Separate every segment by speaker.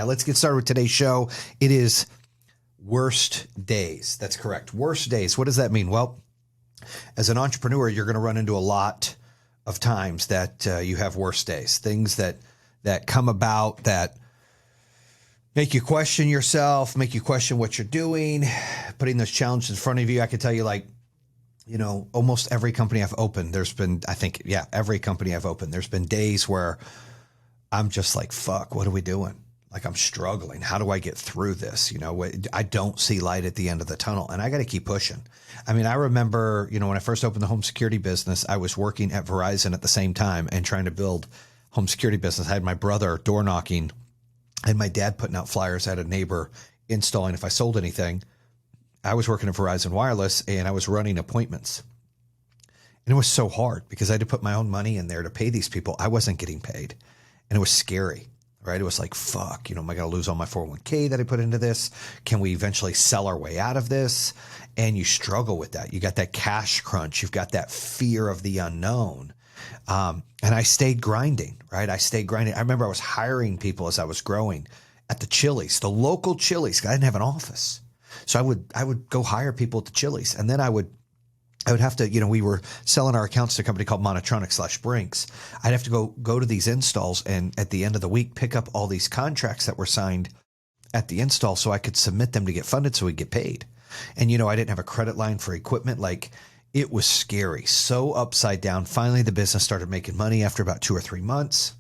Speaker 1: Now let's get started with today's show. It is worst days. That's correct. Worst days. What does that mean? Well, as an entrepreneur, you're going to run into a lot of times that you have worst days, things that come about that make you question yourself, make you question what you're doing, putting those challenges in front of you. I can tell you, like, you know, almost every company I've opened, there's been, every company I've opened, there's been days where I'm just like, fuck, what are we doing? Like, I'm struggling. How do I get through this? You know, I don't see light at the end of the tunnel, and I got to keep pushing. I mean, I remember, you know, when I first opened the home security business, I was working at Verizon at the same time and trying to build home security business. I had my brother door knocking and my dad putting out flyers. I had a neighbor installing if I sold anything. I was working at Verizon Wireless and I was running appointments. And it was so hard because I had to put my own money in there to pay these people. I wasn't getting paid. And it was scary, right? It was like, fuck, you know, am I going to lose all my 401k that I put into this? Can we eventually sell our way out of this? And you struggle with that. You got that cash crunch. You've got that fear of the unknown. And I stayed grinding, right? I stayed grinding. I remember I was hiring people as I was growing at the Chili's, the local Chili's. I didn't have an office. So I would go hire people at the Chili's, and then I would have to, you know, we were selling our accounts to a company called Monotronic/Brinks. I'd have to go to these installs and at the end of the week, pick up all these contracts that were signed at the install so I could submit them to get funded so we'd get paid. And, you know, I didn't have a credit line for equipment. Like, it was scary, so upside down. Finally, the business started making money after about 2 or 3 months.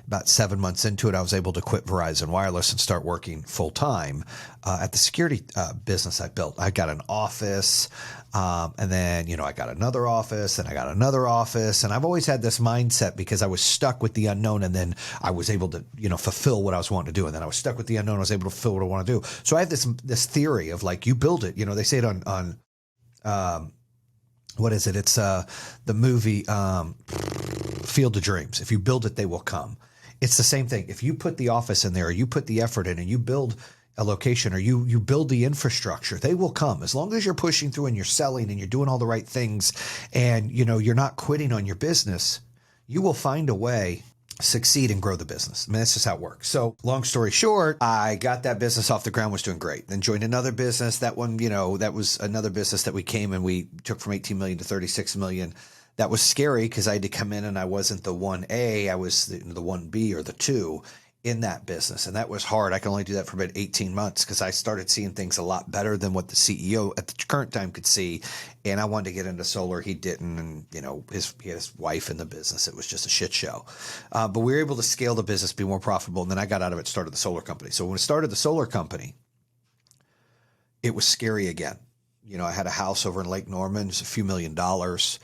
Speaker 1: About 7 months into it, I was able to quit Verizon Wireless and start working full time at the security business I built. I got an office, and then, you know, I got another office, and I got another office. And I've always had this mindset because I was stuck with the unknown, and then I was able to, you know, fulfill what I was wanting to do. And then I was stuck with the unknown. I was able to fulfill what I want to do. So I have this theory of, like, you build it. You know, they say it on what is it? It's the movie Field of Dreams. If you build it, they will come. It's the same thing. If you put the office in there, or you put the effort in, and you build a location, or you build the infrastructure, they will come. As long as you're pushing through and you're selling and you're doing all the right things, and, you know, you're not quitting on your business, you will find a way to succeed and grow the business. I mean, that's just how it works. So long story short, I got that business off the ground, was doing great. Then joined another business. That one, you know, that was another business that we came and we took from 18 million to 36 million. That was scary because I had to come in and I wasn't the 1A. I was the 1B or the 2 in that business. And that was hard. I can only do that for about 18 months because I started seeing things a lot better than what the CEO at the current time could see. And I wanted to get into solar. He didn't. And, you know, he had his wife in the business. It was just a shit show. But we were able to scale the business, be more profitable. And then I got out of it, started the solar company. So when I started the solar company, it was scary again. You know, I had a house over in Lake Norman. It was a few $1,000,000.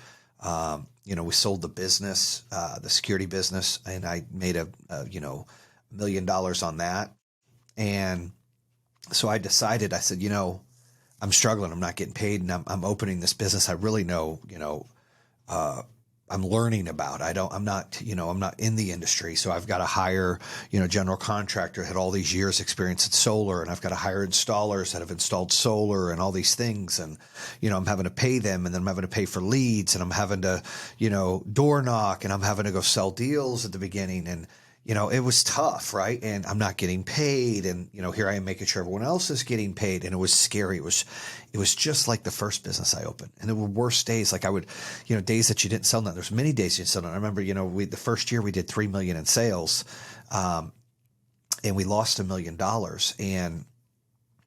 Speaker 1: You know, we sold the business, the security business, and I made $1 million on that. And so I decided, I said, you know, I'm struggling. I'm not getting paid, and I'm opening this business. I really know, you know, I'm learning about. I'm not in the industry. So I've got to hire, you know, general contractor, had all these years experience in solar, and I've got to hire installers that have installed solar and all these things. And, you know, I'm having to pay them, and then I'm having to pay for leads, and I'm having to, you know, door knock, and I'm having to go sell deals at the beginning. And, you know, it was tough, right? And I'm not getting paid. And, you know, here I am making sure everyone else is getting paid. And it was scary. It was just like the first business I opened. And there were worse days. Like I would, you know, days that you didn't sell nothing. There's many days you didn't sell nothing. I remember, you know, the first year we did 3 million in sales, and we lost $1 million. And,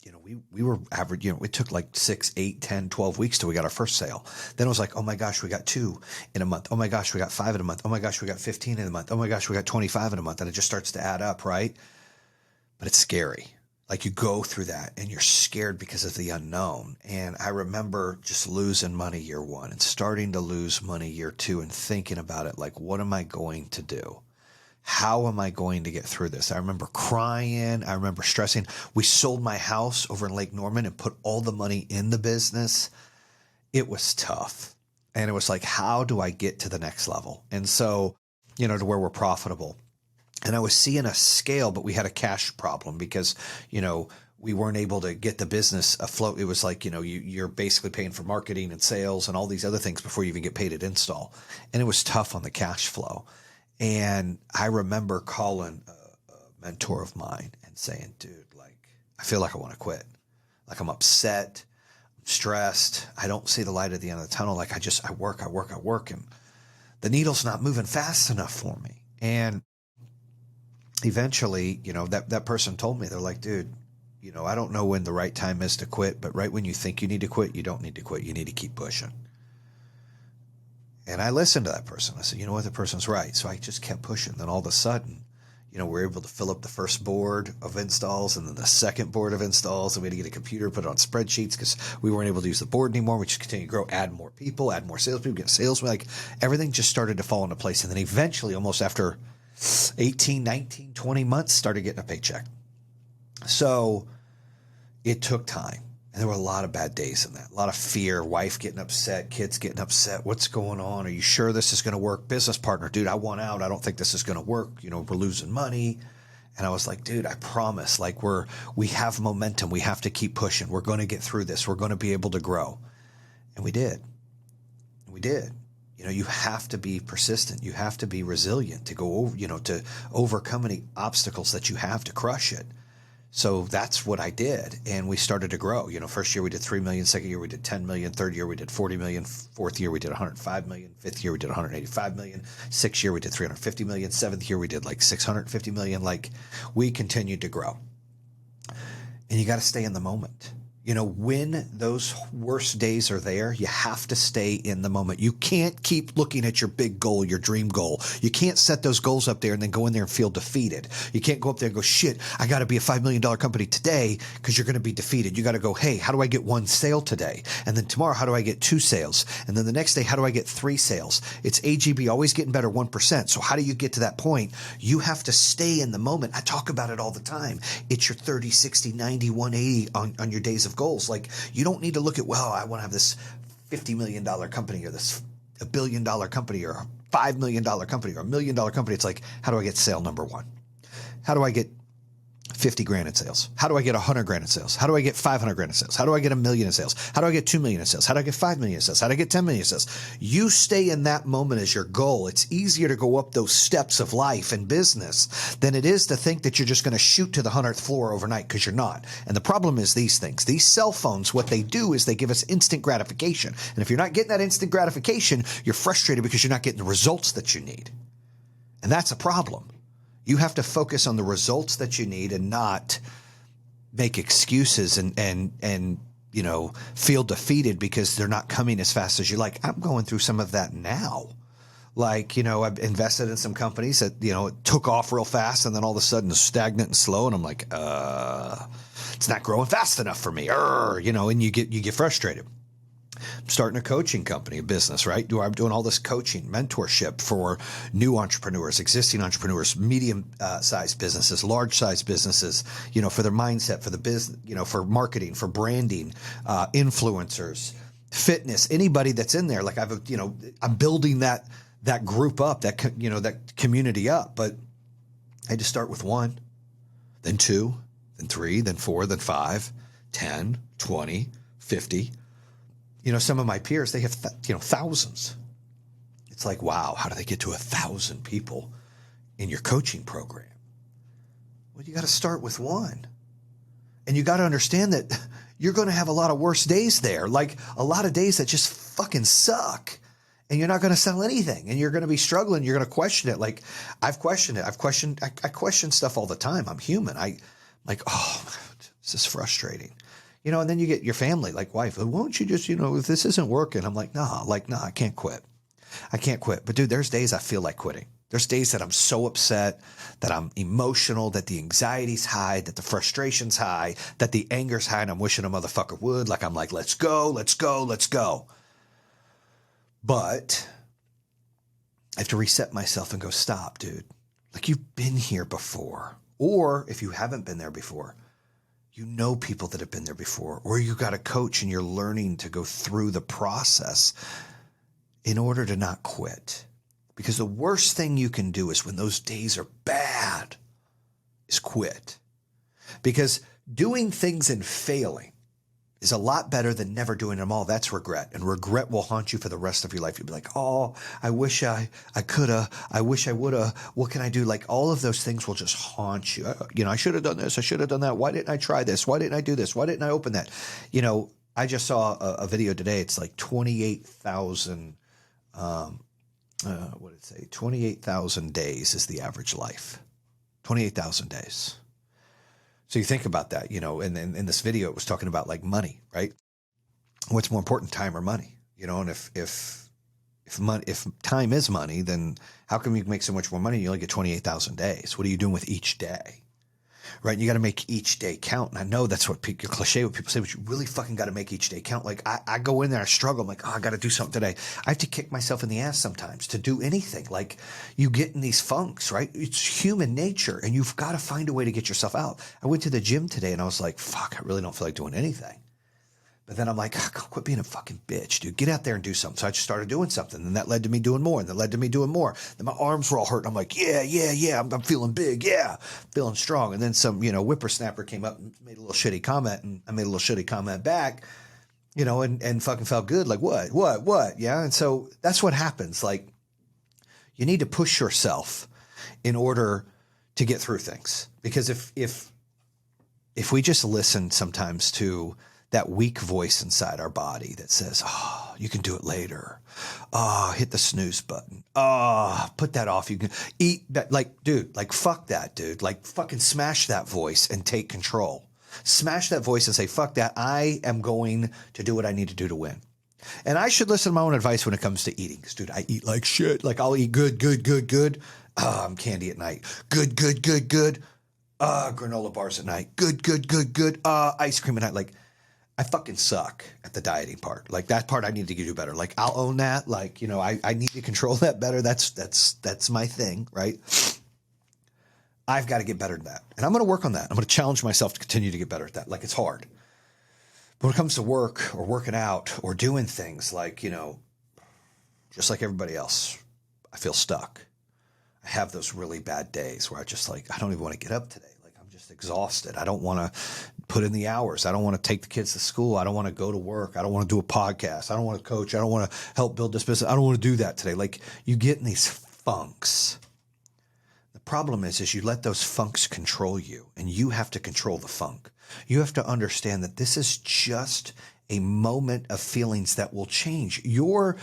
Speaker 1: you know, we were average, you know, it took like 6, 8, 10, 12 weeks till we got our first sale. Then it was like, oh my gosh, we got 2 in a month. Oh my gosh, we got 5 in a month. Oh my gosh, we got 15 in a month. Oh my gosh, we got 25 in a month. And it just starts to add up, right? But it's scary. Like you go through that and you're scared because of the unknown. And I remember just losing money year 1 and starting to lose money year 2 and thinking about it. Like, what am I going to do? How am I going to get through this? I remember crying. I remember stressing. We sold my house over in Lake Norman and put all the money in the business. It was tough. And it was like, how do I get to the next level? And so, you know, to where we're profitable. And I was seeing a scale, but we had a cash problem because, you know, we weren't able to get the business afloat. It was like, you know, you're basically paying for marketing and sales and all these other things before you even get paid at install. And it was tough on the cash flow. And I remember calling a mentor of mine and saying, dude, like, I feel like I want to quit. Like I'm upset, I'm stressed. I don't see the light at the end of the tunnel. Like I work. And the needle's not moving fast enough for me. And eventually, that person told me, they're like, dude, I don't know when the right time is to quit, but right when you think you need to quit, you don't need to quit. You need to keep pushing. And I listened to that person. I said, you know what? The person's right. So I just kept pushing. Then all of a sudden, we're able to fill up the first board of installs and then the second board of installs. And we had to get a computer, put it on spreadsheets because we weren't able to use the board anymore. We just continued to grow, add more people, add more salespeople, get sales. Like everything just started to fall into place. And then eventually, almost after 18, 19, 20 months, started getting a paycheck. So it took time. And there were a lot of bad days in that. A lot of fear, wife getting upset, kids getting upset. What's going on? Are you sure this is going to work? Business partner, dude, I want out. I don't think this is going to work. We're losing money. And I was like, dude, I promise. Like we have momentum. We have to keep pushing. We're going to get through this. We're going to be able to grow. And we did. We did. You have to be persistent. You have to be resilient to go over, to overcome any obstacles that you have to crush it. So that's what I did. And we started to grow. First year we did 3 million. Second year we did 10 million. Third year we did 40 million. Fourth year we did 105 million. Fifth year we did 185 million. Sixth year we did 350 million. Seventh year we did like 650 million. Like we continued to grow. And you got to stay in the moment. When those worst days are there, you have to stay in the moment. You can't keep looking at your big goal, your dream goal. You can't set those goals up there and then go in there and feel defeated. You can't go up there and go, shit, I got to be a $5 million company today, because you're going to be defeated. You got to go, hey, how do I get 1 sale today? And then tomorrow, how do I get 2 sales? And then the next day, how do I get 3 sales? It's AGB, always getting better 1%. So how do you get to that point? You have to stay in the moment. I talk about it all the time. It's your 30, 60, 90, 180 on your days of goals. Like you don't need to look at, well, I want to have this $50 million company or this $1 billion company or a $5 million company or $1 million company. It's like, how do I get sale number 1? How do I get 50 grand in sales? How do I get 100 grand in sales? How do I get 500 grand in sales? How do I get 1 million in sales? How do I get 2 million in sales? How do I get 5 million in sales? How do I get 10 million in sales? You stay in that moment as your goal. It's easier to go up those steps of life and business than it is to think that you're just going to shoot to the 100th floor overnight, because you're not. And the problem is these things, these cell phones, what they do is they give us instant gratification. And if you're not getting that instant gratification, you're frustrated because you're not getting the results that you need. And that's a problem. You have to focus on the results that you need and not make excuses and feel defeated because they're not coming as fast as you like. I'm going through some of that now. Like, I've invested in some companies that, it took off real fast and then all of a sudden it's stagnant and slow. And I'm like, it's not growing fast enough for me. And you get frustrated. I'm starting a coaching company, a business, right? I'm doing all this coaching, mentorship for new entrepreneurs, existing entrepreneurs, medium-sized businesses, large-sized businesses, for their mindset, for the business, for marketing, for branding, influencers, fitness, anybody that's in there. Like I'm building that group up, that community up. But I had to start with 1, then 2, then 3, then 4, then 5, 10, 20, 50. Some of my peers, they have, thousands. It's like, wow, how do they get to 1,000 people in your coaching program? Well, you got to start with 1. And you got to understand that you're going to have a lot of worse days there, like a lot of days that just fucking suck. And you're not going to sell anything and you're going to be struggling. You're going to question it. Like I've questioned it. I question stuff all the time. I'm human. This is frustrating. And then you get your family, like wife, won't you just, if this isn't working, I'm like, nah, I can't quit. I can't quit. But dude, there's days I feel like quitting. There's days that I'm so upset, that I'm emotional, that the anxiety's high, that the frustration's high, that the anger's high, and I'm wishing a motherfucker would. Like, I'm like, let's go, let's go, let's go. But I have to reset myself and go, stop, dude. Like, you've been here before. Or if you haven't been there before, people that have been there before, or you got a coach and you're learning to go through the process in order to not quit. Because the worst thing you can do is when those days are bad is quit. Because doing things and failing is a lot better than never doing them all. That's regret. And regret will haunt you for the rest of your life. You'll be like, oh, I wish I coulda, I wish I woulda. What can I do? Like all of those things will just haunt you. I should have done this. I should have done that. Why didn't I try this? Why didn't I do this? Why didn't I open that? I just saw a video today. It's like 28,000, what did it say? 28,000 days is the average life. 28,000 days. So you think about that, and then in this video, it was talking about like money, right? What's more important, time or money? And if time is money, then how come you can make so much more money? You only get 28,000 days. What are you doing with each day? Right? You got to make each day count. And I know that's what cliche what people say, but you really fucking got to make each day count. Like I go in there, I struggle. I'm like, I got to do something today. I have to kick myself in the ass sometimes to do anything. Like you get in these funks, right? It's human nature and you've got to find a way to get yourself out. I went to the gym today and I was like, fuck, I really don't feel like doing anything. But then I'm like, quit being a fucking bitch, dude. Get out there and do something. So I just started doing something. And that led to me doing more. And that led to me doing more. Then my arms were all hurt. I'm like, yeah. I'm feeling big. Yeah. Feeling strong. And then some, whippersnapper came up and made a little shitty comment. And I made a little shitty comment back, and fucking felt good. Like, what? Yeah. And so that's what happens. Like, you need to push yourself in order to get through things. Because if we just listen sometimes to that weak voice inside our body that says, oh, you can do it later. Oh, hit the snooze button. Oh, put that off. You can eat that. Like, dude, like, fuck that, dude. Like, fucking smash that voice and take control. Smash that voice and say, fuck that. I am going to do what I need to do to win. And I should listen to my own advice when it comes to eating. Because, dude, I eat like shit. Like, I'll eat good. I'm candy at night. Good. Granola bars at night. Good. Ice cream at night. Like, I fucking suck at the dieting part. Like that part I need to do better. Like I'll own that. Like, I need to control that better. That's my thing, right? I've got to get better at that. And I'm going to work on that. I'm going to challenge myself to continue to get better at that. Like it's hard. But when it comes to work or working out or doing things like, just like everybody else, I feel stuck. I have those really bad days where I don't even want to get up today. Like I'm just exhausted. I don't want to put in the hours. I don't want to take the kids to school. I don't want to go to work. I don't want to do a podcast. I don't want to coach. I don't want to help build this business. I don't want to do that today. Like you get in these funks. The problem is you let those funks control you and you have to control the funk. You have to understand that this is just a moment of feelings that will change. Your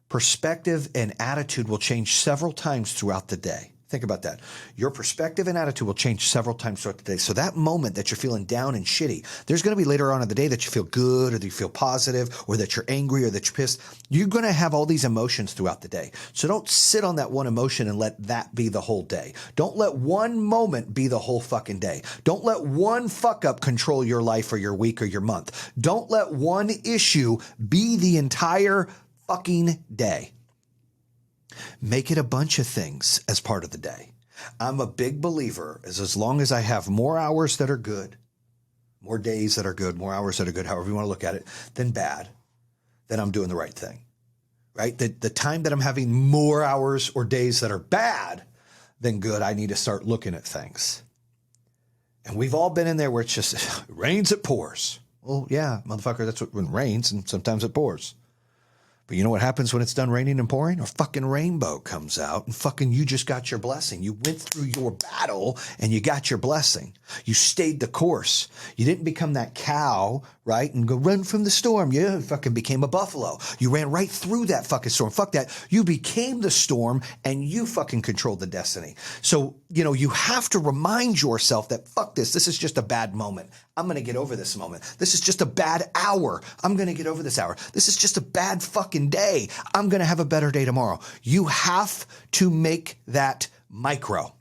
Speaker 1: perspective and attitude will change several times throughout the day. Think about that. Your perspective and attitude will change several times throughout the day. So that moment that you're feeling down and shitty, there's going to be later on in the day that you feel good or that you feel positive or that you're angry or that you're pissed. You're going to have all these emotions throughout the day. So don't sit on that one emotion and let that be the whole day. Don't let one moment be the whole fucking day. Don't let one fuck up control your life or your week or your month. Don't let one issue be the entire fucking day. Make it a bunch of things as part of the day. I'm a big believer as long as I have more hours that are good, more days that are good, more hours that are good, however you want to look at it, than bad, then I'm doing the right thing, right? The time that I'm having more hours or days that are bad than good, I need to start looking at things. And we've all been in there where it's just, it rains, it pours. Well, yeah, motherfucker, that's when it rains and sometimes it pours. But you know what happens when it's done raining and pouring? A fucking rainbow comes out and fucking you just got your blessing. You went through your battle and you got your blessing. You stayed the course. You didn't become that cow, right? And go run from the storm. You fucking became a buffalo. You ran right through that fucking storm. Fuck that. You became the storm and you fucking controlled the destiny. So, you have to remind yourself that fuck this. This is just a bad moment. I'm going to get over this moment. This is just a bad hour. I'm going to get over this hour. This is just a bad fucking day. I'm going to have a better day tomorrow. You have to make that micro.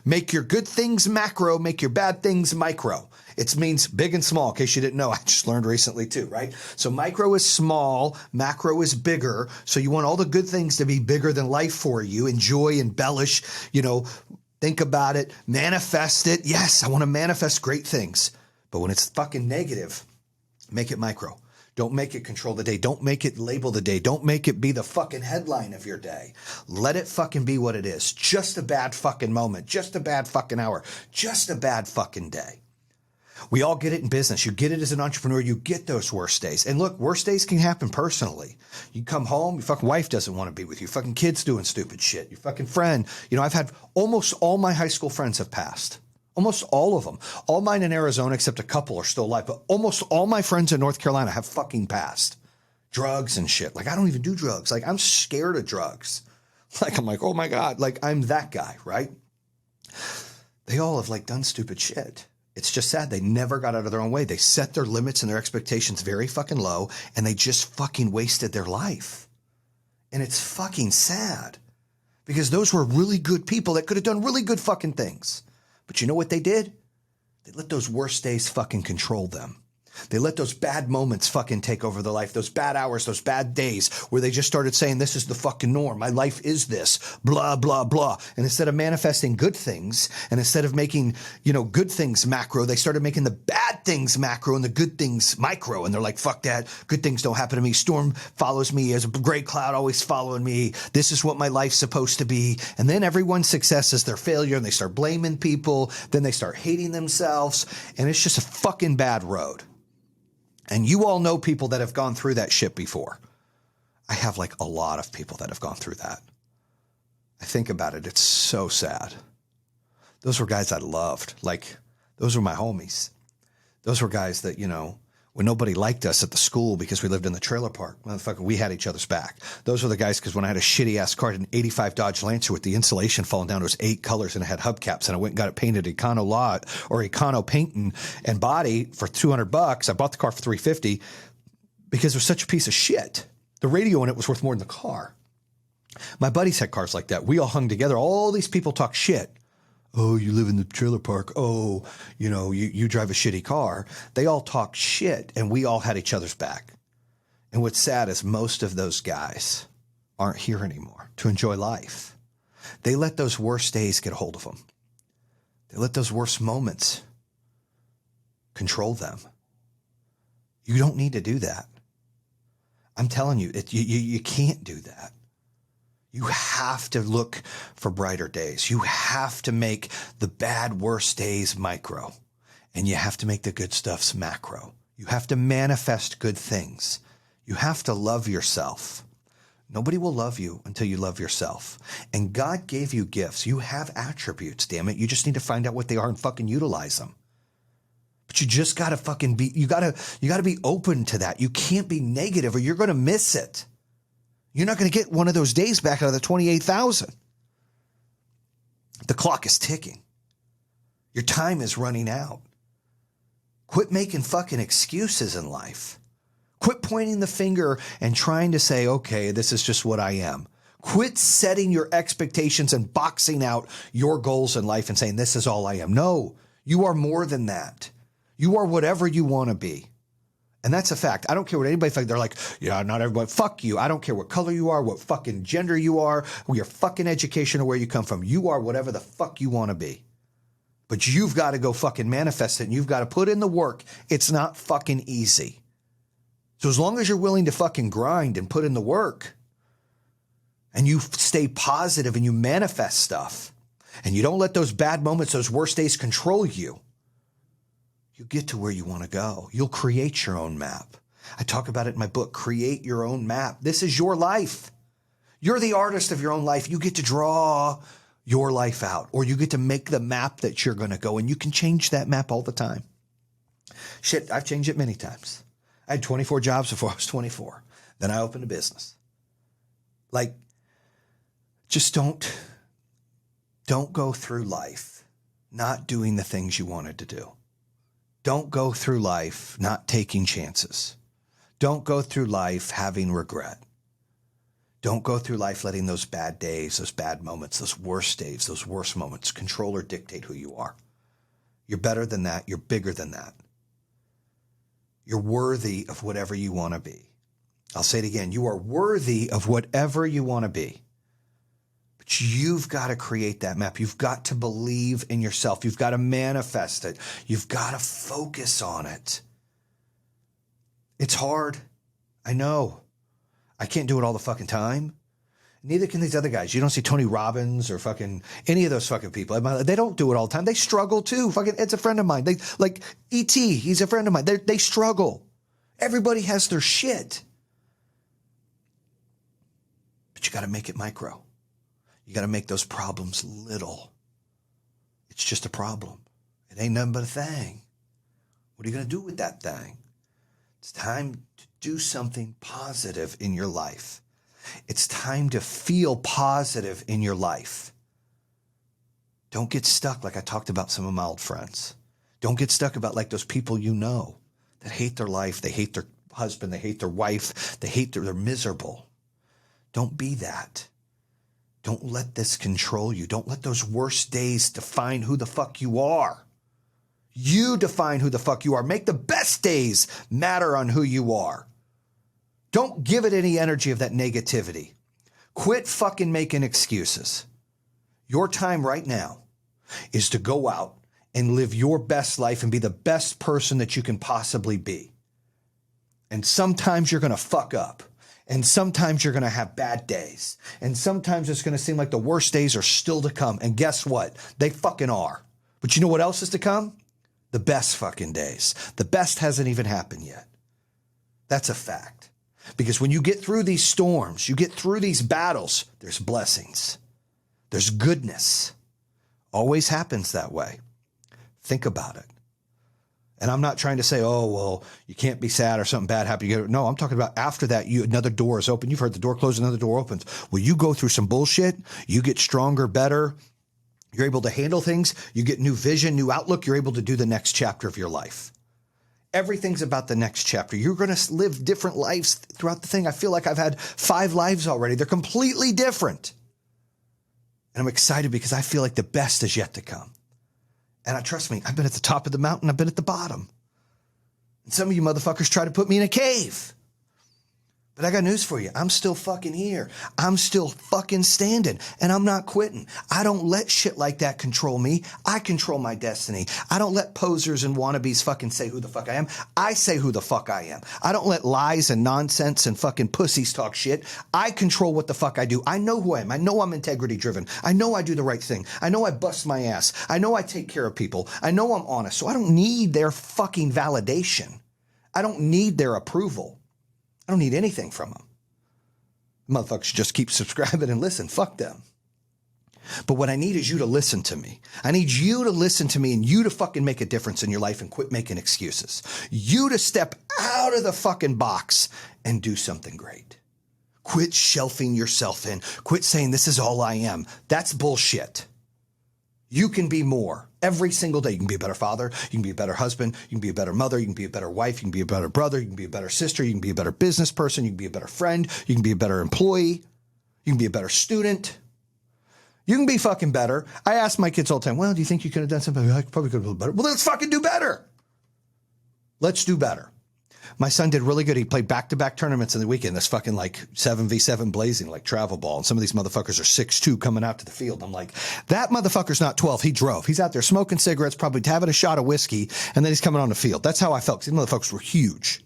Speaker 1: Make your good things macro, make your bad things micro. It means big and small, in case you didn't know. I just learned recently too, right? So micro is small, macro is bigger. So you want all the good things to be bigger than life for you. Enjoy, embellish, think about it, manifest it. Yes, I want to manifest great things. But when it's fucking negative, make it micro. Don't make it control the day. Don't make it label the day. Don't make it be the fucking headline of your day. Let it fucking be what it is. Just a bad fucking moment. Just a bad fucking hour. Just a bad fucking day. We all get it in business. You get it as an entrepreneur. You get those worst days. And look, worst days can happen personally. You come home, your fucking wife doesn't want to be with you. Fucking kids doing stupid shit. Your fucking friend. I've had almost all my high school friends have passed. Almost all of them. All mine in Arizona, except a couple, are still alive. But almost all my friends in North Carolina have fucking passed. Drugs and shit. Like, I don't even do drugs. Like, I'm scared of drugs. Like, I'm like, oh my God. Like, I'm that guy, right? They all have like done stupid shit. It's just sad. They never got out of their own way. They set their limits and their expectations very fucking low, and they just fucking wasted their life. And it's fucking sad because those were really good people that could have done really good fucking things. But you know what they did? They let those worst days fucking control them. They let those bad moments fucking take over their life, those bad hours, those bad days where they just started saying, this is the fucking norm. My life is this, blah, blah, blah. And instead of manifesting good things and instead of making, good things macro, they started making the bad things macro and the good things micro. And they're like, fuck that. Good things don't happen to me. Storm follows me as a gray cloud always following me. This is what my life's supposed to be. And then everyone's success is their failure and they start blaming people. Then they start hating themselves. And it's just a fucking bad road. And you all know people that have gone through that shit before. I have like a lot of people that have gone through that. I think about it. It's so sad. Those were guys I loved. Like, those were my homies. Those were guys that, when nobody liked us at the school because we lived in the trailer park, motherfucker, we had each other's back. Those were the guys because when I had a shitty ass car, an 85 Dodge Lancer with the insulation falling down, it was 8 colors and it had hubcaps, and I went and got it painted Econo painting and body for $200. I bought the car for $350 because it was such a piece of shit. The radio in it was worth more than the car. My buddies had cars like that. We all hung together. All these people talk shit. Oh, you live in the trailer park. Oh, you drive a shitty car. They all talk shit, and we all had each other's back. And what's sad is most of those guys aren't here anymore to enjoy life. They let those worst days get a hold of them. They let those worst moments control them. You don't need to do that. I'm telling you, you can't do that. You have to look for brighter days. You have to make the bad, worst days micro, and you have to make the good stuffs macro. You have to manifest good things. You have to love yourself. Nobody will love you until you love yourself. And God gave you gifts. You have attributes, damn it. You just need to find out what they are and fucking utilize them. But you just got to fucking you got to be open to that. You can't be negative or you're going to miss it. You're not going to get one of those days back out of the 28,000. The clock is ticking. Your time is running out. Quit making fucking excuses in life. Quit pointing the finger and trying to say, okay, this is just what I am. Quit setting your expectations and boxing out your goals in life and saying, this is all I am. No, you are more than that. You are whatever you want to be. And that's a fact. I don't care what anybody thinks. They're like, yeah, not everybody. Fuck you. I don't care what color you are, what fucking gender you are, your fucking education or where you come from. You are whatever the fuck you want to be. But you've got to go fucking manifest it and you've got to put in the work. It's not fucking easy. So as long as you're willing to fucking grind and put in the work and you stay positive and you manifest stuff and you don't let those bad moments, those worst days control you, you get to where you want to go. You'll create your own map. I talk about it in my book, Create Your Own Map. This is your life. You're the artist of your own life. You get to draw your life out, or you get to make the map that you're going to go, and you can change that map all the time. Shit, I've changed it many times. I had 24 jobs before I was 24. Then I opened a business. Like, just don't go through life not doing the things you wanted to do. Don't go through life not taking chances. Don't go through life having regret. Don't go through life letting those bad days, those bad moments, those worst days, those worst moments control or dictate who you are. You're better than that. You're bigger than that. You're worthy of whatever you want to be. I'll say it again. You are worthy of whatever you want to be. But you've got to create that map. You've got to believe in yourself. You've got to manifest it. You've got to focus on it. It's hard. I know. I can't do it all the fucking time. Neither can these other guys. You don't see Tony Robbins or fucking any of those fucking people. They don't do it all the time. They struggle too. Fucking Ed's a friend of mine. They like E.T. He's a friend of mine. They struggle. Everybody has their shit. But you got to make it micro. You got to make those problems little. It's just a problem. It ain't nothing but a thing. What are you going to do with that thing? It's time to do something positive in your life. It's time to feel positive in your life. Don't get stuck like I talked about some of my old friends. Don't get stuck about like those people you know that hate their life. They hate their husband. They hate their wife. They're miserable. Don't be that. Don't let this control you. Don't let those worst days define who the fuck you are. You define who the fuck you are. Make the best days matter on who you are. Don't give it any energy of that negativity. Quit fucking making excuses. Your time right now is to go out and live your best life and be the best person that you can possibly be. And sometimes you're going to fuck up. And sometimes you're going to have bad days. And sometimes it's going to seem like the worst days are still to come. And guess what? They fucking are. But you know what else is to come? The best fucking days. The best hasn't even happened yet. That's a fact. Because when you get through these storms, you get through these battles, there's blessings. There's goodness. Always happens that way. Think about it. And I'm not trying to say, oh, well, you can't be sad or something bad happened. No, I'm talking about after that, another door is open. You've heard the door close, another door opens. Well, you go through some bullshit. You get stronger, better. You're able to handle things. You get new vision, new outlook. You're able to do the next chapter of your life. Everything's about the next chapter. You're going to live different lives throughout the thing. I feel like I've had 5 lives already. They're completely different. And I'm excited because I feel like the best is yet to come. And trust me, I've been at the top of the mountain. I've been at the bottom. And some of you motherfuckers try to put me in a cave. But I got news for you. I'm still fucking here. I'm still fucking standing, and I'm not quitting. I don't let shit like that control me. I control my destiny. I don't let posers and wannabes fucking say who the fuck I am. I say who the fuck I am. I don't let lies and nonsense and fucking pussies talk shit. I control what the fuck I do. I know who I am. I know I'm integrity driven. I know I do the right thing. I know I bust my ass. I know I take care of people. I know I'm honest. So I don't need their fucking validation. I don't need their approval. I don't need anything from them. Motherfuckers should just keep subscribing and listen. Fuck them. But what I need is you to listen to me. I need you to listen to me and you to fucking make a difference in your life and quit making excuses. You to step out of the fucking box and do something great. Quit shelving yourself in. Quit saying this is all I am. That's bullshit. You can be more. Every single day, you can be a better father, you can be a better husband, you can be a better mother, you can be a better wife, you can be a better brother, you can be a better sister, you can be a better business person, you can be a better friend, you can be a better employee, you can be a better student. You can be fucking better. I ask my kids all the time, well, do you think you could have done something? I probably could have done better. Well, let's fucking do better. Let's do better. My son did really good. He played back-to-back tournaments in the weekend. That's fucking like 7v7 blazing, like travel ball. And some of these motherfuckers are 6'2" coming out to the field. I'm like, that motherfucker's not 12. He drove. He's out there smoking cigarettes, probably having a shot of whiskey, and then he's coming on the field. That's how I felt. These motherfuckers were huge.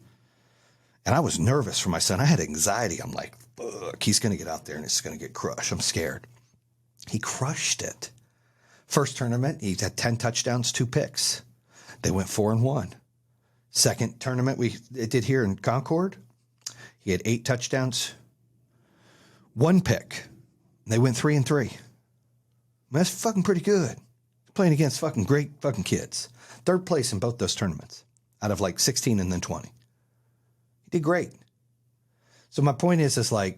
Speaker 1: And I was nervous for my son. I had anxiety. I'm like, fuck, he's going to get out there and it's going to get crushed. I'm scared. He crushed it. First tournament, he had 10 touchdowns, 2 picks. They went 4-1. Second tournament we did here in Concord, he had 8 touchdowns, 1 pick. They went 3-3. That's fucking pretty good. Playing against fucking great fucking kids. 3rd place in both those tournaments out of like 16 and then 20. He did great. So my point is like,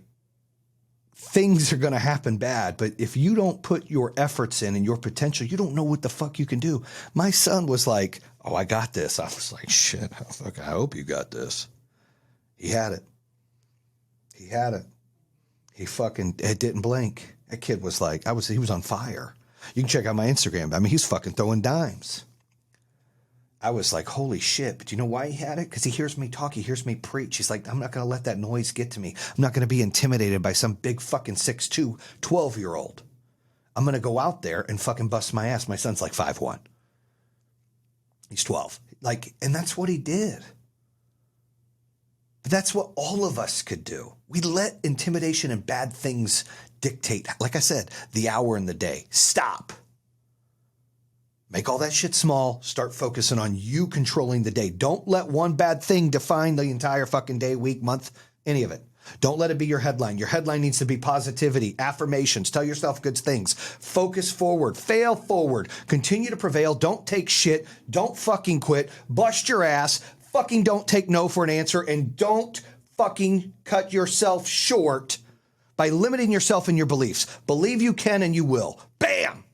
Speaker 1: things are going to happen bad, but if you don't put your efforts in and your potential, you don't know what the fuck you can do. My son was like, oh, I got this. I was like, shit, I hope you got this. He had it. He had it. He fucking it didn't blink. That kid was like, he was on fire. You can check out my Instagram. I mean, he's fucking throwing dimes. I was like, holy shit. But you know why he had it? Because he hears me talk. He hears me preach. He's like, I'm not going to let that noise get to me. I'm not going to be intimidated by some big fucking 6'2", 12-year-old. I'm going to go out there and fucking bust my ass. My son's like 5'1". He's 12. Like, and that's what he did. But that's what all of us could do. We let intimidation and bad things dictate, like I said, the hour and the day. Stop. Make all that shit small. Start focusing on you controlling the day. Don't let one bad thing define the entire fucking day, week, month, any of it. Don't let it be your headline. Your headline needs to be positivity, affirmations. Tell yourself good things. Focus forward. Fail forward. Continue to prevail. Don't take shit. Don't fucking quit. Bust your ass. Fucking don't take no for an answer. And don't fucking cut yourself short by limiting yourself in your beliefs. Believe you can and you will. Bam!